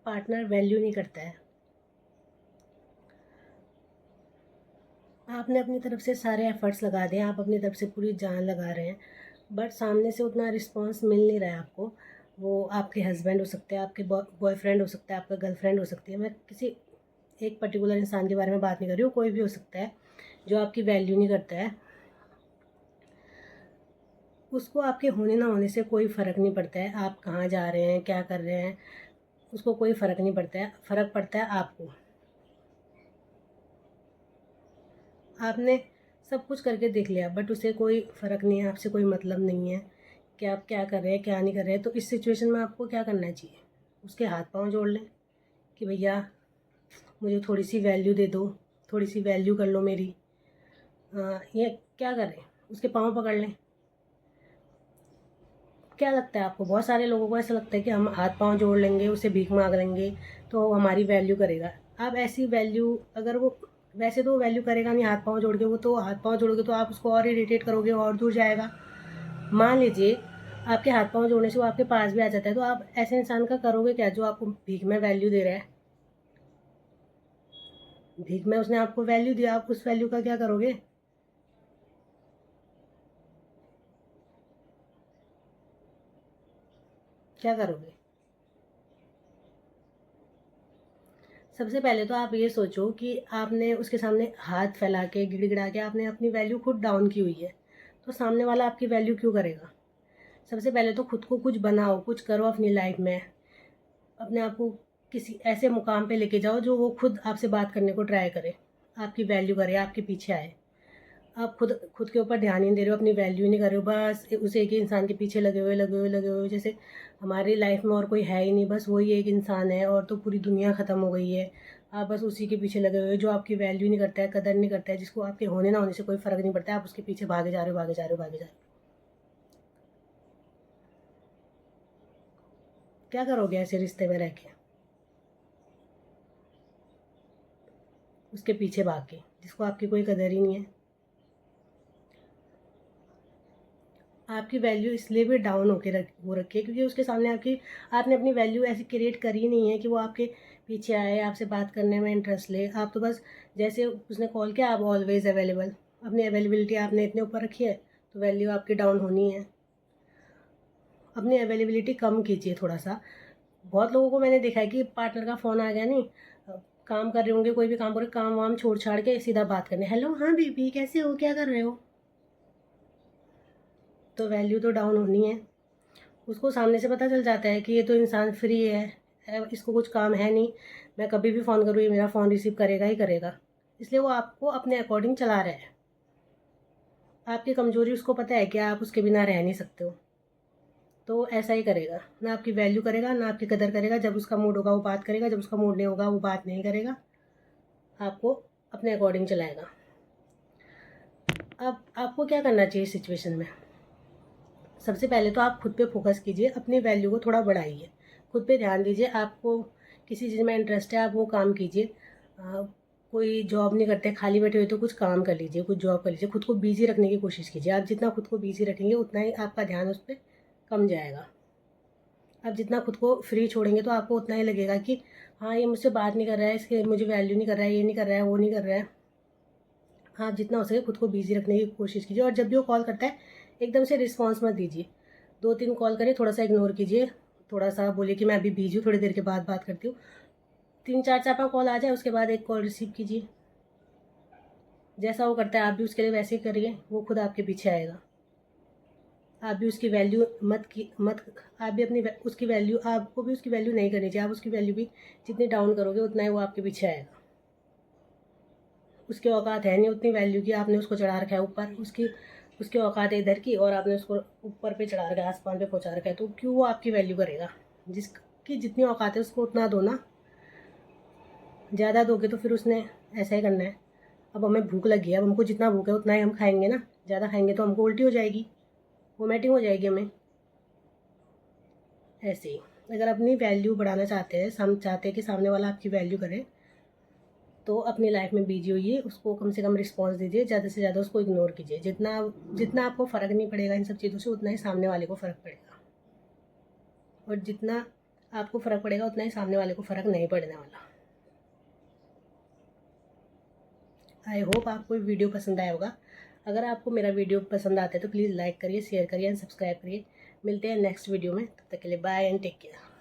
Partner value नहीं करता है। आपने अपनी तरफ से सारे एफ़र्ट्स लगा दिए, आप अपनी तरफ से पूरी जान लगा रहे हैं, बट सामने से उतना रिस्पॉन्स मिल नहीं रहा है आपको। वो आपके हस्बैंड हो सकते हैं, आपके बॉयफ्रेंड हो सकता है, आपका गर्लफ्रेंड हो सकती है। मैं किसी एक पर्टिकुलर इंसान के बारे में बात नहीं कर रही हूँ, कोई भी हो सकता है जो आपकी वैल्यू नहीं करता है। उसको आपके होने ना होने से कोई फ़र्क नहीं पड़ता है, आप कहाँ जा रहे हैं, क्या कर रहे हैं, उसको कोई फ़र्क नहीं पड़ता है। फ़र्क पड़ता है आपको। आपने सब कुछ करके देख लिया, बट उसे कोई फ़र्क नहीं है, आपसे कोई मतलब नहीं है कि आप क्या कर रहे हैं, क्या नहीं कर रहे हैं। तो इस सिचुएशन में आपको क्या करना चाहिए? उसके हाथ पाँव जोड़ लें कि भैया मुझे थोड़ी सी वैल्यू दे दो, थोड़ी सी वैल्यू कर लो मेरी। ये क्या करें? उसके पाँव पकड़ लें। क्या लगता है आपको? बहुत सारे लोगों को ऐसा लगता है कि हम हाथ पाँव जोड़ लेंगे, उसे भीख मांग लेंगे तो हमारी वैल्यू करेगा। आप ऐसी वैल्यू, अगर वो वैसे तो वैल्यू करेगा नहीं हाथ पाँव जोड़ के, वो तो हाथ पाँव जोड़ोगे तो आप उसको और इरिटेट करोगे और दूर जाएगा। मान लीजिए आपके हाथ पाँव जोड़ने से वो आपके पास भी आ जाता है, तो आप ऐसे इंसान का करोगे क्या जो आपको भीख में वैल्यू दे रहा है? भीख में उसने आपको वैल्यू दिया, आप उस वैल्यू का क्या करोगे? क्या करोगे? सबसे पहले तो आप ये सोचो कि आपने उसके सामने हाथ फैला के गिड़गिड़ा के आपने अपनी वैल्यू खुद डाउन की हुई है, तो सामने वाला आपकी वैल्यू क्यों करेगा? सबसे पहले तो खुद को कुछ बनाओ, कुछ करो अपनी लाइफ में। अपने आप को किसी ऐसे मुकाम पे लेके जाओ जो वो खुद आपसे बात करने को ट्राई करे, आपकी वैल्यू करे, आपके पीछे आए। आप खुद खुद के ऊपर ध्यान ही नहीं दे रहे हो, अपनी वैल्यू नहीं कर रहे हो, बस उस एक ही इंसान के पीछे लगे हुए जैसे हमारी लाइफ में और कोई है ही नहीं, बस वही एक इंसान है और तो पूरी दुनिया ख़त्म हो गई है। आप बस उसी के पीछे लगे हुए हो जो आपकी वैल्यू नहीं करता है, कदर नहीं करता है, जिसको आपके होने ना होने से कोई फ़र्क नहीं पड़ता है। आप उसके पीछे भागे जा रहे हो, भागे जा रहे हो, भागे जा रहे हो। क्या करोगे ऐसे रिश्ते में रह के, उसके पीछे भाग के, जिसको आपकी कोई कदर ही नहीं है? आपकी वैल्यू इसलिए भी डाउन हो रखी है क्योंकि उसके सामने आपने अपनी वैल्यू ऐसी क्रिएट करी नहीं है कि वो आपके पीछे आए, आपसे बात करने में इंटरेस्ट ले। आप तो बस जैसे उसने कॉल किया, आप ऑलवेज अवेलेबल। अपनी अवेलेबिलिटी आपने इतने ऊपर रखी है, तो वैल्यू आपकी डाउन होनी है। अपनी अवेलेबिलिटी कम कीजिए थोड़ा सा। बहुत लोगों को मैंने देखा है कि पार्टनर का फ़ोन आ गया, नहीं काम कर रहे होंगे, कोई भी काम कर रहे, काम वाम छोड़ छाड़ के सीधा बात करने, हेलो हाँ बेबी कैसे हो, क्या कर रहे हो? तो वैल्यू तो डाउन होनी है। उसको सामने से पता चल जाता है कि ये तो इंसान फ्री है, इसको कुछ काम है नहीं, मैं कभी भी फ़ोन करूँ ये मेरा फ़ोन रिसीव करेगा ही करेगा। इसलिए वो आपको अपने अकॉर्डिंग चला रहा है। आपकी कमज़ोरी उसको पता है कि आप उसके बिना रह नहीं सकते हो, तो ऐसा ही करेगा। ना आपकी वैल्यू करेगा, ना आपकी कदर करेगा। जब उसका मूड होगा वो बात करेगा, जब उसका मूड नहीं होगा वो बात नहीं करेगा, आपको अपने अकॉर्डिंग चलाएगा। अब आपको क्या करना चाहिए इस सिचुएशन में? सबसे पहले तो आप खुद पे फोकस कीजिए, अपनी वैल्यू को थोड़ा बढ़ाइए, खुद पे ध्यान दीजिए। आपको किसी चीज़ में इंटरेस्ट है, आप वो काम कीजिए। कोई जॉब नहीं करते, खाली बैठे हुए तो कुछ काम कर लीजिए, कुछ जॉब कर लीजिए। खुद को बिज़ी रखने की कोशिश कीजिए। आप जितना खुद को बिज़ी रखेंगे उतना ही आपका ध्यान उस पर कम जाएगा। आप जितना खुद को फ्री छोड़ेंगे तो आपको उतना ही लगेगा कि हाँ ये मुझसे बात नहीं कर रहा है, इसके मुझे वैल्यू नहीं कर रहा है, ये नहीं कर रहा है, वो नहीं कर रहा है। आप जितना हो सके खुद को बिज़ी रखने की कोशिश कीजिए, और जब भी वो कॉल करता है एकदम से रिस्पॉन्स मत दीजिए। 2-3 कॉल करें, थोड़ा सा इग्नोर कीजिए, थोड़ा सा बोलिए कि मैं अभी बिज़ी हूँ, थोड़ी देर के बाद बात करती हूँ। 3-4 चार 5 कॉल आ जाए उसके बाद एक कॉल रिसीव कीजिए। जैसा वो करता है आप भी उसके लिए वैसे ही करिए, वो खुद आपके पीछे आएगा। आप भी उसकी वैल्यू मत आप भी उसकी वैल्यू, आपको भी उसकी वैल्यू नहीं करनी चाहिए। आप उसकी वैल्यू भी जितनी डाउन करोगे उतना ही वो आपके पीछे आएगा। उसकी औकात है नहीं उतनी वैल्यू की, आपने उसको चढ़ा रखा है ऊपर। उसकी औकात है इधर की और आपने उसको ऊपर पे चढ़ा रखा है, आसमान पे पहुंचा रखा है, तो क्यों वो आपकी वैल्यू करेगा? जिसकी जितनी औकात है उसको उतना दो ना। ज़्यादा दोगे तो फिर उसने ऐसा ही करना है। अब हमें भूख लगी है, अब हमको जितना भूख है उतना ही हम खाएंगे ना। ज़्यादा खाएंगे तो हमको उल्टी हो जाएगी, वोमिटिंग हो जाएगी हमें। ऐसे ही अगर अपनी वैल्यू बढ़ाना चाहते हैं, हम चाहते हैं कि सामने वाला आपकी वैल्यू करे, तो अपनी लाइफ में बिजी होइए, उसको कम से कम रिस्पॉन्स दीजिए, ज़्यादा से ज़्यादा उसको इग्नोर कीजिए। जितना जितना आपको फ़र्क नहीं पड़ेगा इन सब चीज़ों से, उतना ही सामने वाले को फ़र्क पड़ेगा। और जितना आपको फ़र्क पड़ेगा उतना ही सामने वाले को फ़र्क नहीं पड़ने वाला। आई होप आपको वीडियो पसंद आया होगा। अगर आपको मेरा वीडियो पसंद आता है तो प्लीज़ लाइक करिए, शेयर करिए एंड सब्सक्राइब करिए। मिलते हैं नेक्स्ट वीडियो में, तब तक के लिए बाय एंड टेक केयर।